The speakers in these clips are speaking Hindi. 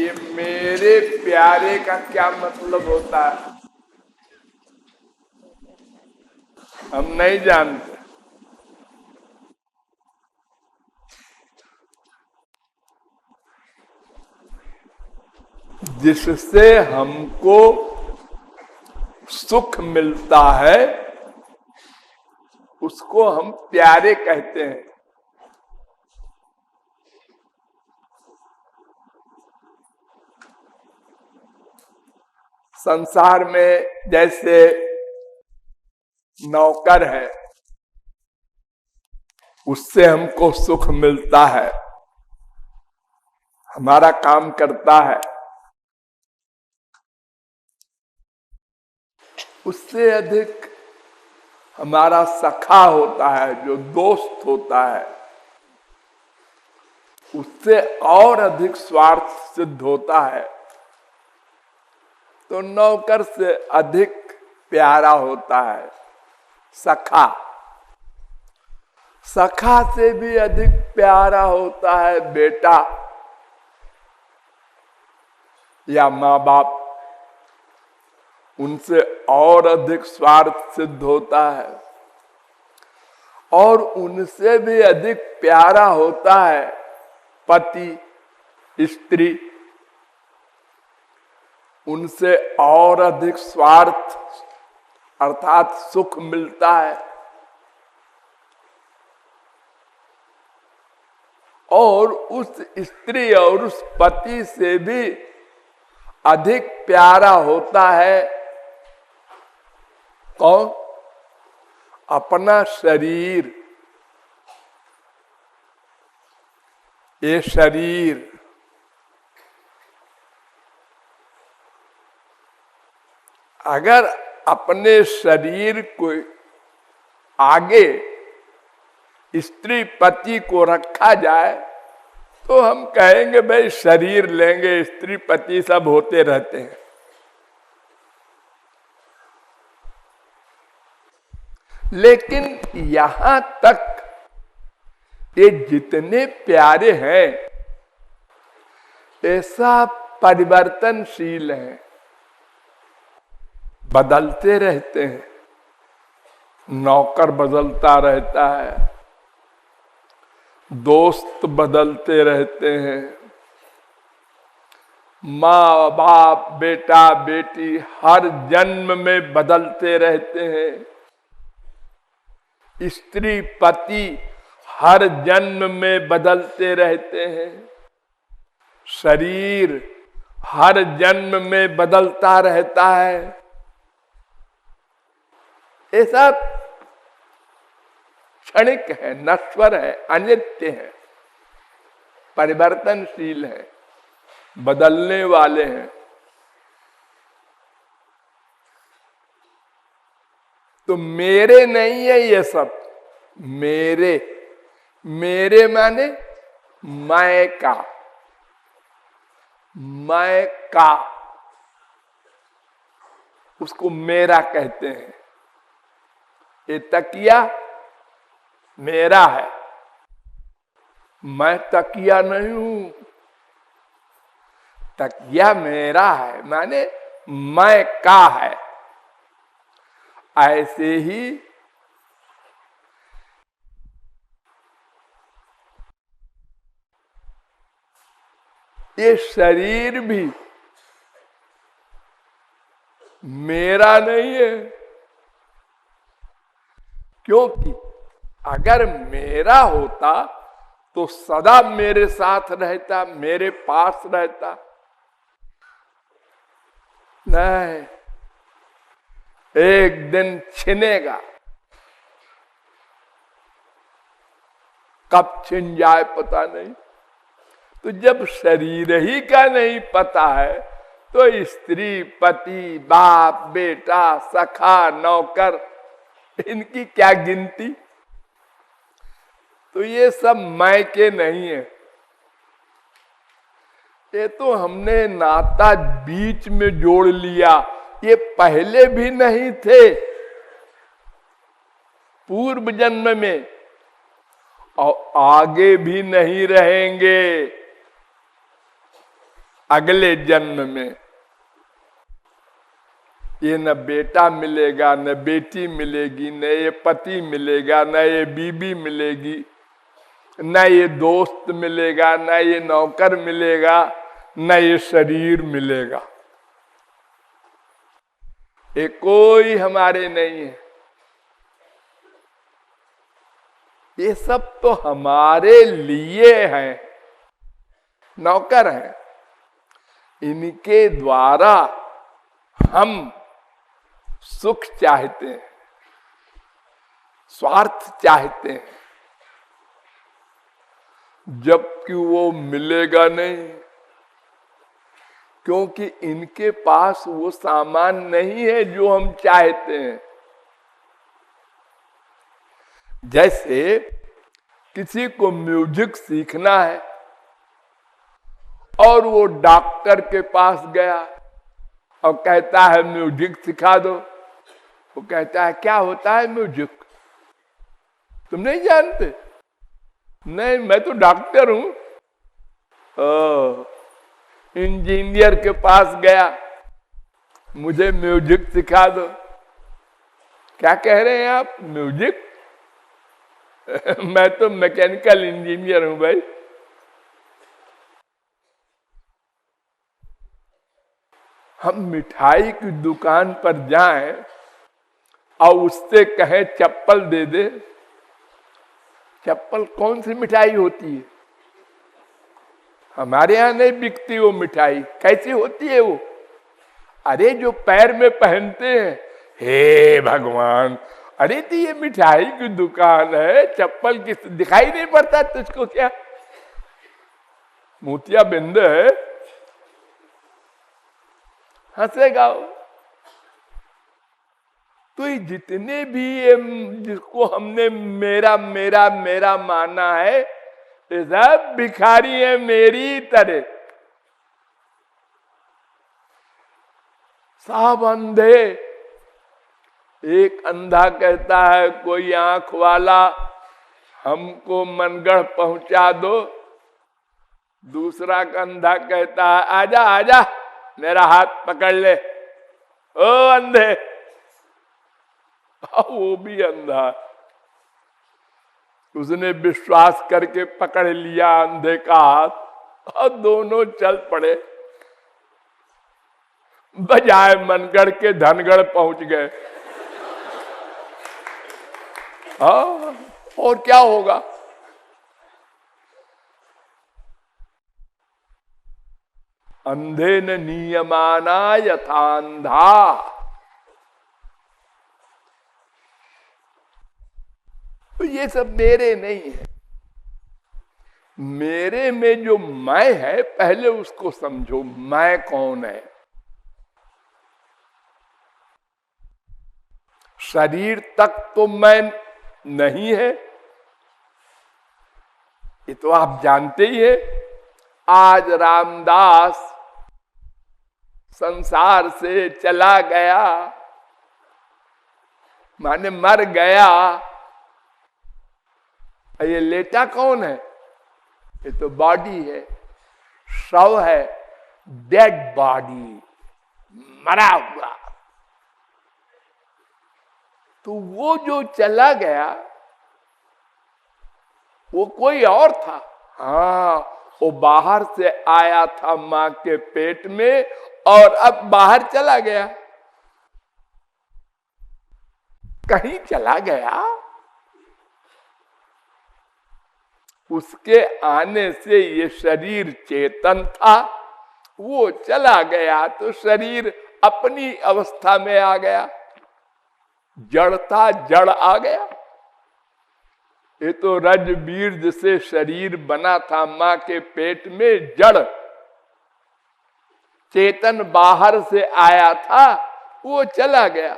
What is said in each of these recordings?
ये मेरे प्यारे का क्या मतलब होता है हम नहीं जानते। जिससे हमको सुख मिलता है उसको हम प्यारे कहते हैं। संसार में जैसे नौकर है, उससे हमको सुख मिलता है, हमारा काम करता है। उससे अधिक हमारा सखा होता है, जो दोस्त होता है, उससे और अधिक स्वार्थ सिद्ध होता है। तो नौकर से अधिक प्यारा होता है सखा। सखा से भी अधिक प्यारा होता है बेटा या माँ बाप, उनसे और अधिक स्वार्थ सिद्ध होता है। और उनसे भी अधिक प्यारा होता है पति, स्त्री, उनसे और अधिक स्वार्थ अर्थात सुख मिलता है। और उस स्त्री और उस पति से भी अधिक प्यारा होता है कौन? अपना शरीर। ये शरीर अगर अपने शरीर को आगे स्त्री पति को रखा जाए तो हम कहेंगे भाई शरीर लेंगे, स्त्री पति सब होते रहते हैं। लेकिन यहां तक ये जितने प्यारे हैं ऐसा परिवर्तनशील है, बदलते रहते हैं। नौकर बदलता रहता है, दोस्त बदलते रहते हैं, माँ बाप बेटा बेटी हर जन्म में बदलते रहते हैं। स्त्री पति हर जन्म में बदलते रहते हैं। शरीर हर जन्म में बदलता रहता है। ऐसा क्षणिक है, नश्वर है, अनित्य है, परिवर्तनशील है, बदलने वाले हैं। तो मेरे नहीं है ये सब, मेरे मेरे माने मैं का, मैं का, उसको मेरा कहते हैं। ये तकिया मेरा है, मैं तकिया नहीं हूं। तकिया मेरा है माने मैं का है। ऐसे ही ये शरीर भी मेरा नहीं है, क्योंकि अगर मेरा होता तो सदा मेरे साथ रहता, मेरे पास रहता। नहीं, एक दिन छिनेगा, कब छिन जाए पता नहीं। तो जब शरीर ही का नहीं पता है तो स्त्री पति बाप बेटा सखा नौकर इनकी क्या गिनती। तो ये सब मैं के नहीं है, ये तो हमने नाता बीच में जोड़ लिया। ये पहले भी नहीं थे पूर्व जन्म में और आगे भी नहीं रहेंगे। अगले जन्म में ये न बेटा मिलेगा, न बेटी मिलेगी, न ये पति मिलेगा, न ये बीबी मिलेगी, न ये दोस्त मिलेगा, न ये नौकर मिलेगा, न ये शरीर मिलेगा। ये कोई हमारे नहीं है। ये सब तो हमारे लिए हैं, नौकर हैं। इनके द्वारा हम सुख चाहते हैं, स्वार्थ चाहते हैं, जबकि वो मिलेगा नहीं, क्योंकि इनके पास वो सामान नहीं है जो हम चाहते हैं। जैसे किसी को म्यूजिक सीखना है और वो डॉक्टर के पास गया और कहता है म्यूजिक सिखा दो। वो कहता है क्या होता है म्यूजिक, तुम नहीं जानते? नहीं, मैं तो डॉक्टर हूं। इंजीनियर के पास गया, मुझे म्यूजिक सिखा दो। क्या कह रहे हैं आप, म्यूजिक? मैं तो मैकेनिकल इंजीनियर हूं भाई। हम मिठाई की दुकान पर जाएं और उससे कहें चप्पल दे दे, चप्पल कौन सी मिठाई होती है? हमारे यहां नहीं बिकती वो मिठाई। कैसी होती है वो? अरे जो पैर में पहनते हैं। हे भगवान, अरे तो ये मिठाई की दुकान है, चप्पल किस दिखाई नहीं पड़ता तुझको क्या? मोतिया बिंद है, हंसेगा। तो ये जितने भी जिसको हमने मेरा मेरा मेरा माना है, ये सब भिखारी है मेरी तरह। सब अंधे। एक अंधा कहता है कोई आंख वाला हमको मनगढ़ पहुंचा दो। दूसरा अंधा कहता है आजा आजा मेरा हाथ पकड़ ले। ओ अंधे, वो भी अंधा। उसने विश्वास करके पकड़ लिया अंधे का हाथ और दोनों चल पड़े। बजाय मनगढ़ के धनगढ़ पहुंच गए। और क्या होगा? अंधे न नियमाना यथांधा। तो ये सब मेरे नहीं है। मेरे में जो मैं है, पहले उसको समझो। मैं कौन है? शरीर तक तो मैं नहीं है, ये तो आप जानते ही है। आज रामदास संसार से चला गया, माने मर गया। ये लेटा कौन है? ये तो बॉडी है, शव है, डेड बॉडी, मरा हुआ। तो वो जो चला गया वो कोई और था। हाँ, वो बाहर से आया था मां के पेट में और अब बाहर चला गया, कहीं चला गया। उसके आने से ये शरीर चेतन था, वो चला गया तो शरीर अपनी अवस्था में आ गया। जड़ था, जड़ आ गया। ये तो रज बीर्ज से शरीर बना था मां के पेट में, जड़। चेतन बाहर से आया था, वो चला गया।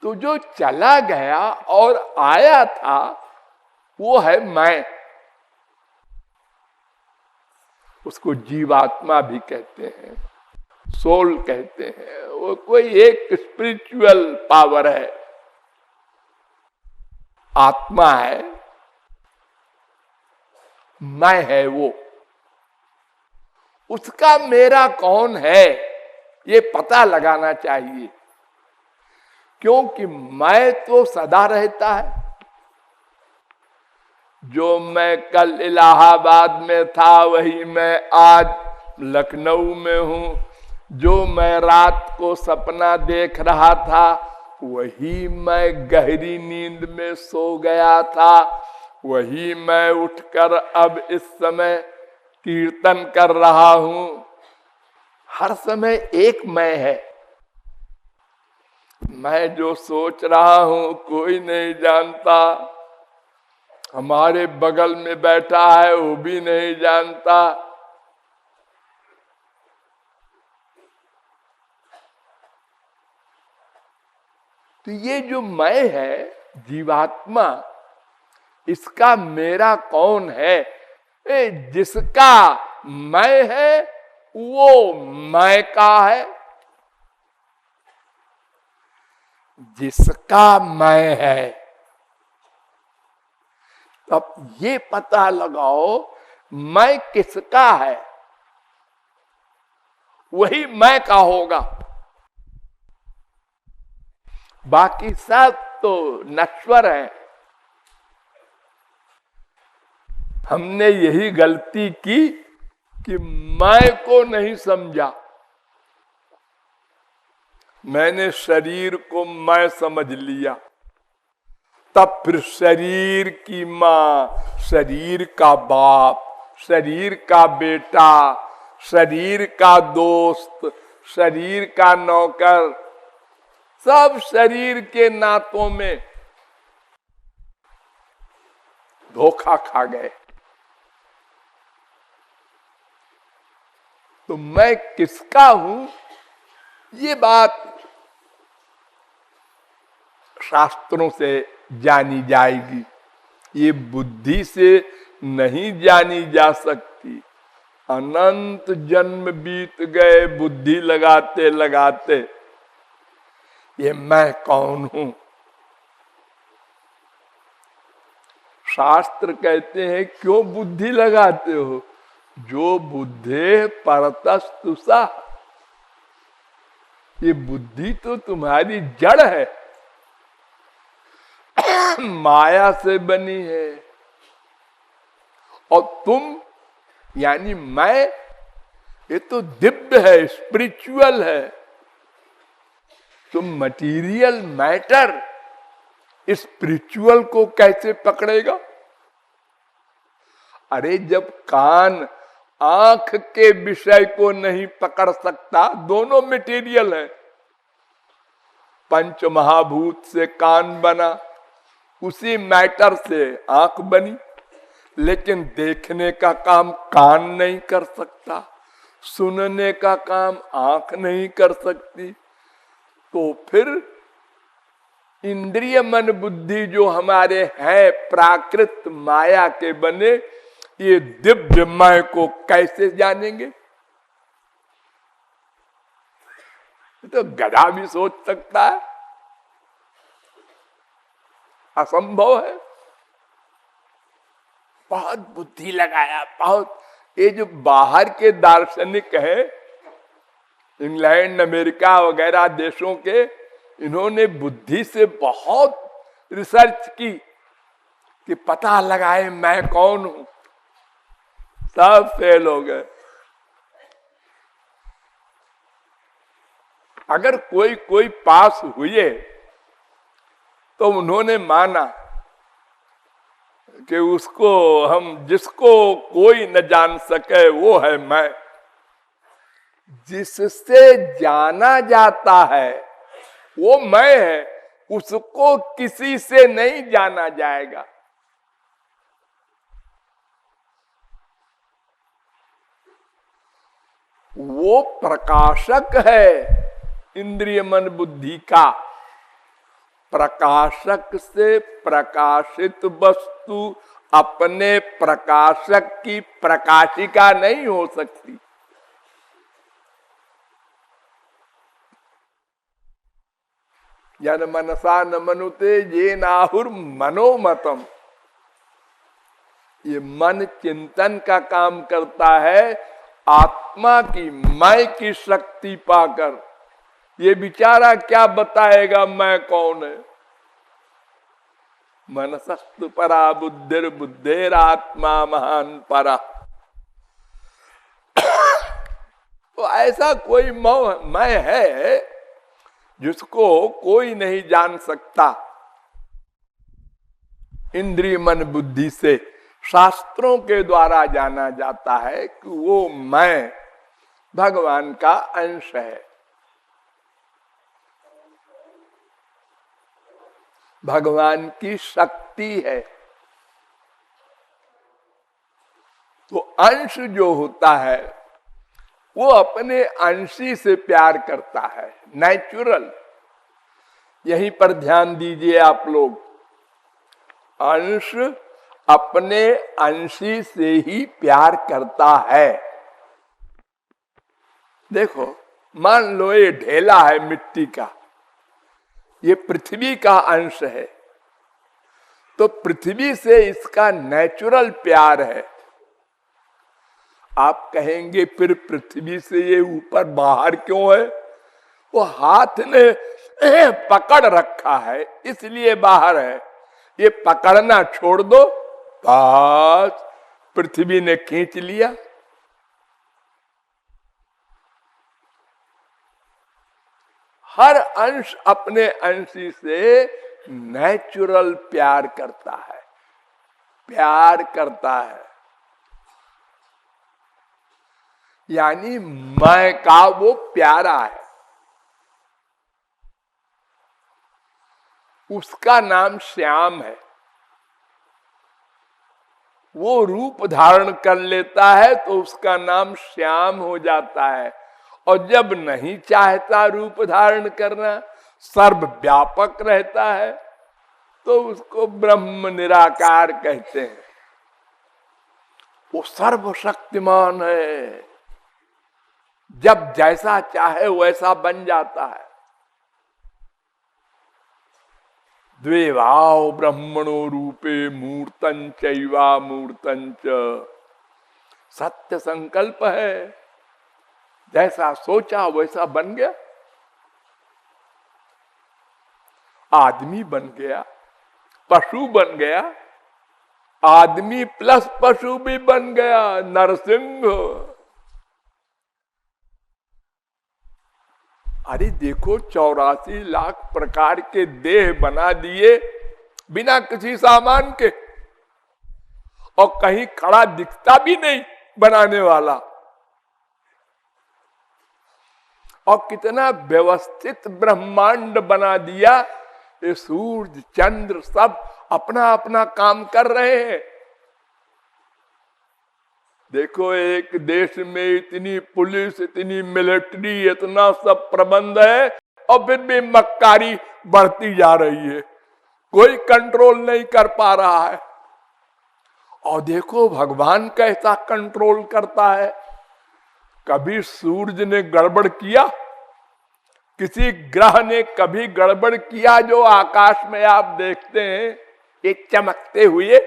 तो जो चला गया और आया था वो है मैं। उसको जीवात्मा भी कहते हैं, सोल कहते हैं। वो कोई एक स्पिरिचुअल पावर है, आत्मा है, मैं है वो। उसका मेरा कौन है ये पता लगाना चाहिए, क्योंकि मैं तो सदा रहता है। जो मैं कल इलाहाबाद में था वही मैं आज लखनऊ में हूं। जो मैं रात को सपना देख रहा था वही मैं गहरी नींद में सो गया था। वही मैं उठकर अब इस समय कीर्तन कर रहा हूं। हर समय एक मैं है। मैं जो सोच रहा हूं कोई नहीं जानता, हमारे बगल में बैठा है वो भी नहीं जानता। तो ये जो मैं है जीवात्मा, इसका मेरा कौन है? जिसका मैं है वो मैं का है। जिसका मैं है, अब ये पता लगाओ मैं किसका है, वही मैं का होगा। बाकी सब तो नश्वर है। हमने यही गलती की कि मैं को नहीं समझा। मैंने शरीर को मैं समझ लिया, तब फिर शरीर की मां, शरीर का बाप, शरीर का बेटा, शरीर का दोस्त, शरीर का नौकर, सब शरीर के नातों में धोखा खा गए। तो मैं किसका हूं ये बात शास्त्रों से जानी जाएगी। ये बुद्धि से नहीं जानी जा सकती। अनंत जन्म बीत गए बुद्धि लगाते लगाते। ये मैं कौन हूं? शास्त्र कहते हैं क्यों बुद्धि लगाते हो? जो बुद्धे परतस्तुषा, ये बुद्धि तो तुम्हारी जड़ है, माया से बनी है। और तुम यानी मैं, ये तो दिव्य है, स्पिरिचुअल है। तुम मटीरियल मैटर स्पिरिचुअल को कैसे पकड़ेगा? अरे जब कान आंख के विषय को नहीं पकड़ सकता, दोनों मटेरियल है। पंच महाभूत से कान बना, उसी मैटर से आंख बनी, लेकिन देखने का काम कान नहीं कर सकता, सुनने का काम आंख नहीं कर सकती। तो फिर इंद्रिय मन बुद्धि जो हमारे हैं प्राकृत माया के बने, ये दिव्य मैं को कैसे जानेंगे? तो गधा भी सोच सकता है, असंभव है। बहुत बुद्धि लगाया, बहुत। ये जो बाहर के दार्शनिक हैं, इंग्लैंड अमेरिका वगैरह देशों के, इन्होंने बुद्धि से बहुत रिसर्च की कि पता लगाए मैं कौन हूं। सब फेल हो गए। अगर कोई कोई पास हुए तो उन्होंने माना कि उसको हम, जिसको कोई न जान सके वो है मैं। जिससे जाना जाता है वो मैं है, उसको किसी से नहीं जाना जाएगा। वो प्रकाशक है इंद्रिय मन बुद्धि का। प्रकाशक से प्रकाशित वस्तु अपने प्रकाशक की प्रकाशिका नहीं हो सकती। यन मनसा न मनुते ये नाहुर मनोमतम। ये मन चिंतन का काम करता है आत्मा की मैं की शक्ति पाकर ये बेचारा क्या बताएगा मैं कौन है। मनसस्तु परा बुद्धिर बुद्धेर आत्मा महान परा। तो ऐसा कोई मैं है जिसको कोई नहीं जान सकता। इंद्रिय मन बुद्धि से शास्त्रों के द्वारा जाना जाता है कि वो मैं भगवान का अंश है, भगवान की शक्ति है। तो अंश जो होता है वो अपने अंशी से प्यार करता है, नेचुरल। यहीं पर ध्यान दीजिए आप लोग, अंश अपने अंशी से ही प्यार करता है। देखो, मान लो ये ढेला है मिट्टी का, ये पृथ्वी का अंश है, तो पृथ्वी से इसका नेचुरल प्यार है। आप कहेंगे फिर पृथ्वी से ये ऊपर बाहर क्यों है? वो हाथ ने पकड़ रखा है इसलिए बाहर है। ये पकड़ना छोड़ दो, बस पृथ्वी ने खींच लिया। हर अंश अपने अंशी से नेचुरल प्यार करता है, प्यार करता है। यानी मैं का वो प्यारा है, उसका नाम श्याम है। वो रूप धारण कर लेता है तो उसका नाम श्याम हो जाता है। और जब नहीं चाहता रूप धारण करना, सर्वव्यापक रहता है, तो उसको ब्रह्म निराकार कहते हैं। वो सर्वशक्तिमान है, जब जैसा चाहे वैसा बन जाता है। द्वेवाव ब्रह्मणो रूपे मूर्तं चैवा मूर्तं च। सत्य संकल्प है, जैसा सोचा वैसा बन गया। आदमी बन गया, पशु बन गया, आदमी प्लस पशु भी बन गया, नरसिंह। अरे देखो, 84 लाख प्रकार के देह बना दिए बिना किसी सामान के, और कहीं खड़ा दिखता भी नहीं बनाने वाला। और कितना व्यवस्थित ब्रह्मांड बना दिया। ये सूर्य चंद्र सब अपना अपना काम कर रहे हैं। देखो, एक देश में इतनी पुलिस, इतनी मिलिट्री, इतना सब प्रबंध है, और फिर भी मक्कारी बढ़ती जा रही है, कोई कंट्रोल नहीं कर पा रहा है। और देखो भगवान कैसा कंट्रोल करता है। कभी सूरज ने गड़बड़ किया, किसी ग्रह ने कभी गड़बड़ किया जो आकाश में आप देखते हैं ये चमकते हुए?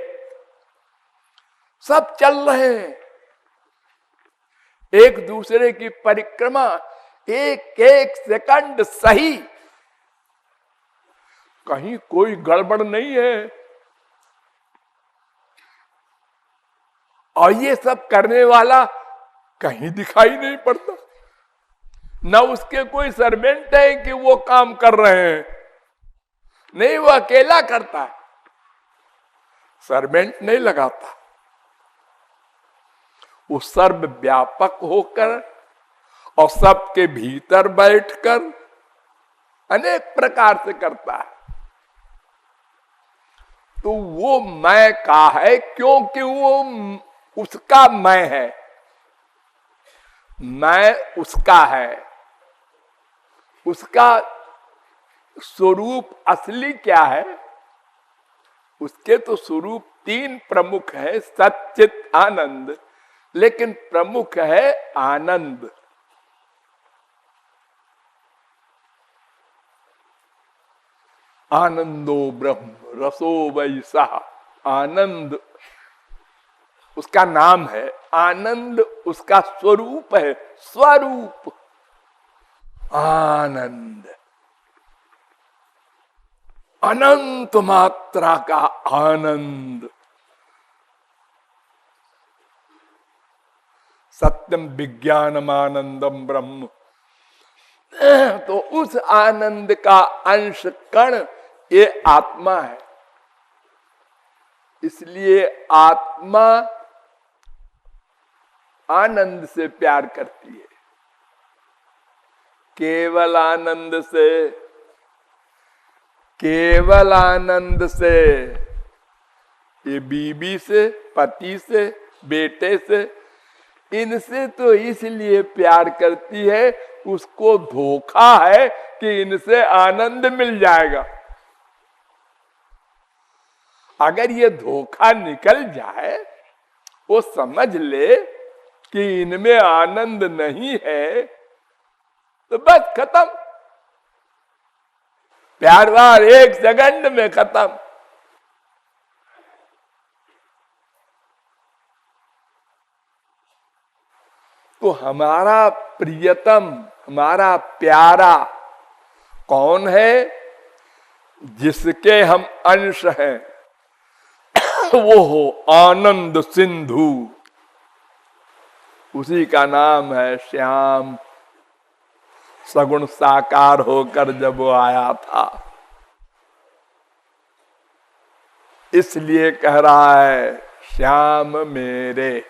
सब चल रहे हैं, एक दूसरे की परिक्रमा एक एक सेकंड सही, कहीं कोई गड़बड़ नहीं है। और ये सब करने वाला कहीं दिखाई नहीं पड़ता, न उसके कोई सर्वेंट है कि वो काम कर रहे हैं, नहीं, वो अकेला करता है, सर्वेंट नहीं लगाता। वो सर्वव्यापक होकर और सबके भीतर बैठकर अनेक प्रकार से करता है। तो वो मैं का है क्योंकि वो उसका मैं है, मैं उसका है। उसका स्वरूप असली क्या है? उसके तो स्वरूप तीन प्रमुख है, सच्चित आनंद, लेकिन प्रमुख है आनंद। आनंदो ब्रह्म रसो वैसा, आनंद उसका नाम है, आनंद उसका स्वरूप है, स्वरूप आनंद, अनंत मात्रा का आनंद। सत्यम विज्ञानम आनंदम ब्रह्म। तो उस आनंद का अंश कण ये आत्मा है। इसलिए आत्मा आनंद से प्यार करती है, केवल आनंद से, केवल आनंद से। ये बीबी से, पति से, बेटे से, इनसे तो इसलिए प्यार करती है, उसको धोखा है कि इनसे आनंद मिल जाएगा। अगर ये धोखा निकल जाए, वो समझ ले कि इनमें आनंद नहीं है, तो बस खत्म, प्यार वार एक सेकंड में खत्म। तो हमारा प्रियतम, हमारा प्यारा कौन है? जिसके हम अंश हैं, वो हो आनंद सिंधु। उसी का नाम है श्याम। सगुण साकार होकर जब वो आया था, इसलिए कह रहा है श्याम मेरे।